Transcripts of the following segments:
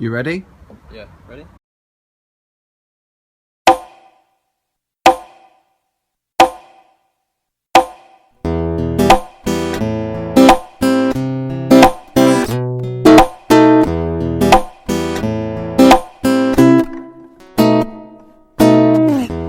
You ready? Yeah, ready?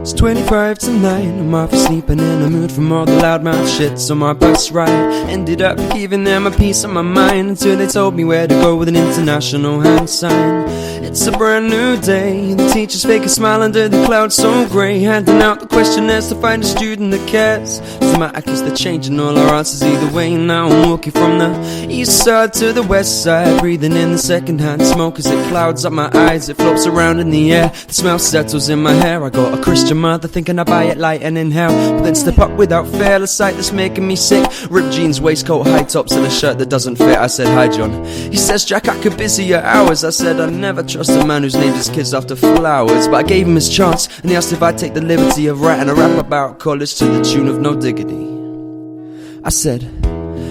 It's 25 to 9, I'm off sleeping in a mood from all the loudmouth shit. So my bus ride ended up giving them a piece of my mind, until they told me where to go with an international hand sign. It's a brand new day, the teachers fake a smile under the clouds so grey, handing out the questionnaires to find a student that cares. Doesn't matter cause they're changing all our answers either way. Now I'm walking from the east side to the west side, breathing in the second-hand smoke as it clouds up my eyes. It floats around in the air, the smell settles in my hair. I got a Christian mother thinking I buy it light and inhale, but then step up without fail, a sight that's making me sick. Ripped jeans, waistcoat, high tops and a shirt that doesn't fit. I said, hi John. He says, Jack, I could busy your hours. I said, I never trust a man who's named his kids after flowers, but I gave him his chance, and he asked if I'd take the liberty of writing a rap about college to the tune of No Diggity. I said,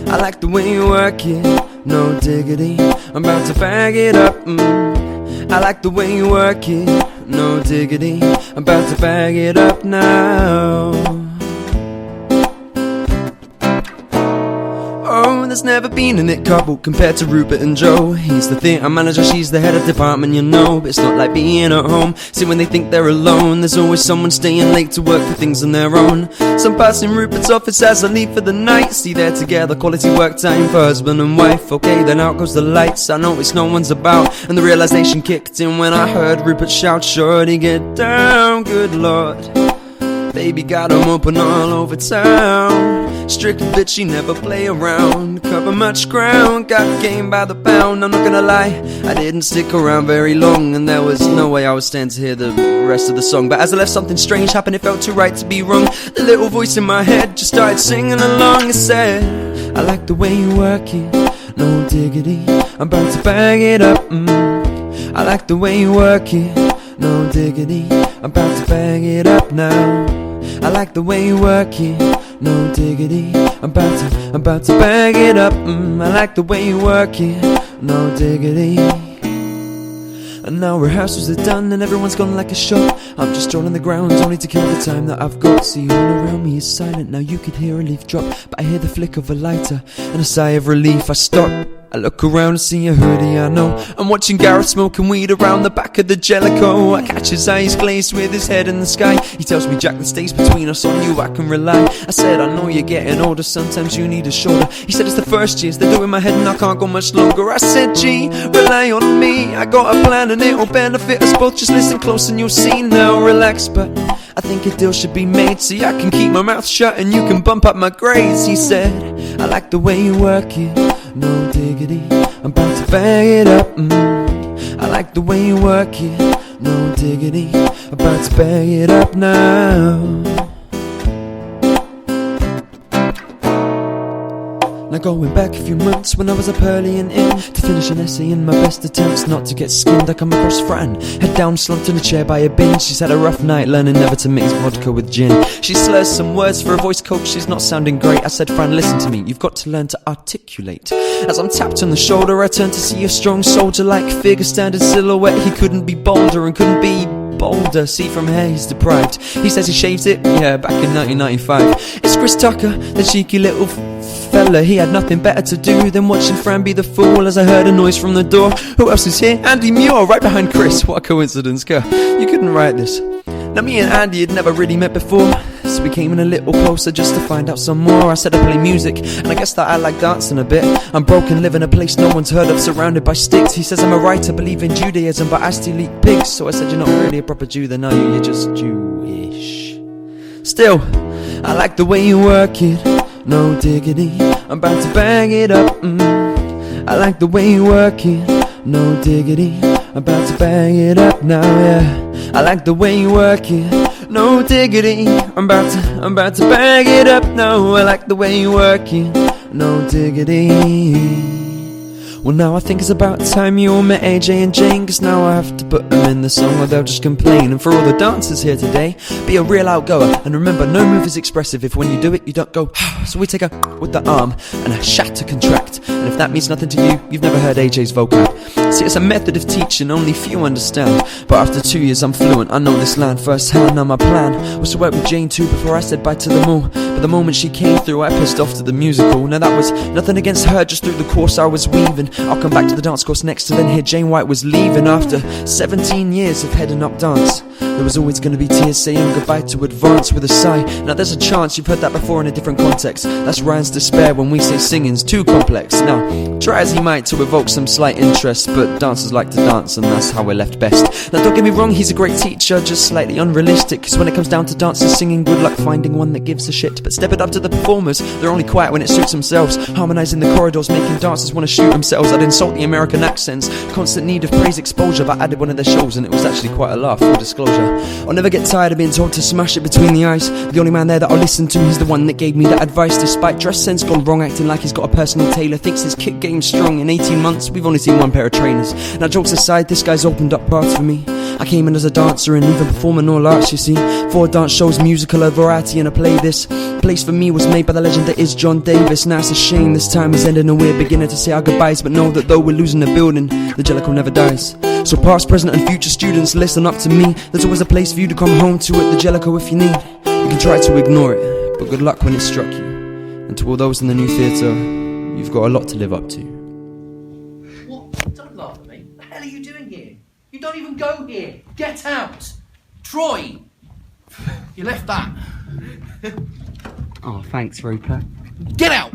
I like the way you work it, no diggity, I'm about to bag it up. I like the way you work it, no diggity, I'm about to bag it up now. Oh, there's never been a knit couple compared to Rupert and Joe. He's the theatre manager, she's the head of department, you know. But it's not like being at home. See, when they think they're alone, there's always someone staying late to work for things on their own. Some passing Rupert's office as I leave for the night. See, they're together, quality work time for husband and wife. Okay, then out goes the lights, I notice no one's about, and the realisation kicked in when I heard Rupert shout, shorty, get down, good lord. Baby got 'em open all over town. Strict bitch, she never play around. Cover much ground, got game by the pound. I'm not gonna lie, I didn't stick around very long, and there was no way I would stand to hear the rest of the song. But as I left, something strange happened, it felt too right to be wrong. The little voice in my head just started singing along. It said, I like the way you work it, no diggity, I'm about to bag it up. I like the way you work it, no diggity, I'm about to bag it up now. I like the way you work it, no diggity, I'm about to bag it up. I like the way you work it, no diggity. And now rehearsals are done and everyone's gone like a shot. I'm just strolling the grounds only to kill the time that I've got. See, all around me is silent, now you could hear a leaf drop, but I hear the flick of a lighter and a sigh of relief. I stop, I look around and see a hoodie I know. I'm watching Gareth smoking weed around the back of the Jellicoe. I catch his eyes glazed with his head in the sky. He tells me, Jack, the stays between us, on you I can rely. I said, I know you're getting older, sometimes you need a shoulder. He said, it's the first years, they're doing my head and I can't go much longer. I said, gee, rely on me, I got a plan and it'll benefit us both. Just listen close and you'll see now. Relax, but I think a deal should be made, so I can keep my mouth shut and you can bump up my grades. He said, I like the way you work it, no diggity, I'm about to bag it up. I like the way you work it, no diggity, I'm about to bag it up now. Now going back a few months when I was up early and in to finish an essay in my best attempts not to get skinned, I come across Fran, head down slumped in a chair by a bin. She's had a rough night learning never to mix vodka with gin. She slurs some words for a voice coach, she's not sounding great. I said, Fran, listen to me, you've got to learn to articulate. As I'm tapped on the shoulder, I turn to see a strong soldier-like figure stand in silhouette. He couldn't be bolder and couldn't be bolder. See, from hair he's deprived. He says he shaved it, yeah, back in 1995. It's Chris Tucker, the cheeky little fella. He had nothing better to do than watching Fran be the fool. As I heard a noise from the door, who else is here? Andy Muir, right behind Chris. What a coincidence, girl, you couldn't write this. Now me and Andy had never really met before, so we came in a little closer just to find out some more. I said I play music, and I guess that I like dancing a bit. I'm broken, live in a place no one's heard of, surrounded by sticks. He says I'm a writer, believe in Judaism, but I still eat pigs. So I said, you're not really a proper Jew then, are you? You're just Jewish. Still, I like the way you work it, no diggity, I'm about to bag it up. I like the way you work it, no diggity, I'm about to bag it up now, yeah. I like the way you work it, no diggity, I'm about to bag it up now. I like the way you work it, no diggity. Well, now I think it's about time you all met AJ and Jane, cause now I have to put them in the song or they'll just complain. And for all the dancers here today, be a real outgoer, and remember, no move is expressive if when you do it, you don't go so we take a with the arm and a shat to contract. And if that means nothing to you, you've never heard AJ's vocab. See, it's a method of teaching only few understand, but after 2 years I'm fluent, I know this land first hand. Now my plan was to work with Jane too before I said bye to them all, but the moment she came through I pissed off to the musical. Now that was nothing against her, just through the course I was weaving. I'll come back to the dance course next to then hear Jane White was leaving. After 17 years of heading up dance, there was always gonna be tears saying goodbye to advance with a sigh. Now there's a chance you've heard that before in a different context. That's Ryan's despair when we say singing's too complex. Now, try as he might to evoke some slight interest, but dancers like to dance and that's how we're left best. Now don't get me wrong, he's a great teacher, just slightly unrealistic, cause when it comes down to dancers singing, good luck finding one that gives a shit. But step it up to the performers, they're only quiet when it suits themselves, harmonising the corridors, making dancers wanna shoot themselves. I'd insult the American accents, constant need of praise exposure, but I did one of their shows and it was actually quite a laugh, full disclosure. I'll never get tired of being told to smash it between the eyes. The only man there that I'll listen to, he's the one that gave me that advice. Despite dress sense gone wrong, acting like he's got a personal tailor, thinks his kick game's strong. In 18 months, we've only seen one pair of trainers. Now jokes aside, this guy's opened up paths for me. I came in as a dancer and even performing all arts, you see. 4 dance shows, musical, a variety and a play. This place for me was made by the legend that is John Davis. Now it's a shame this time is ending and we're beginning to say our goodbyes, but know that though we're losing the building, the Jellicoe never dies. So past, present and future students, listen up to me. There's always a place for you to come home to at the Jellicoe if you need. You can try to ignore it, but good luck when it struck you. And to all those in the new theatre, you've got a lot to live up to. What? Don't laugh at me. What the hell are you doing here? You don't even go here. Get out. Troy! You left that. Oh, thanks, Rupert. Get out!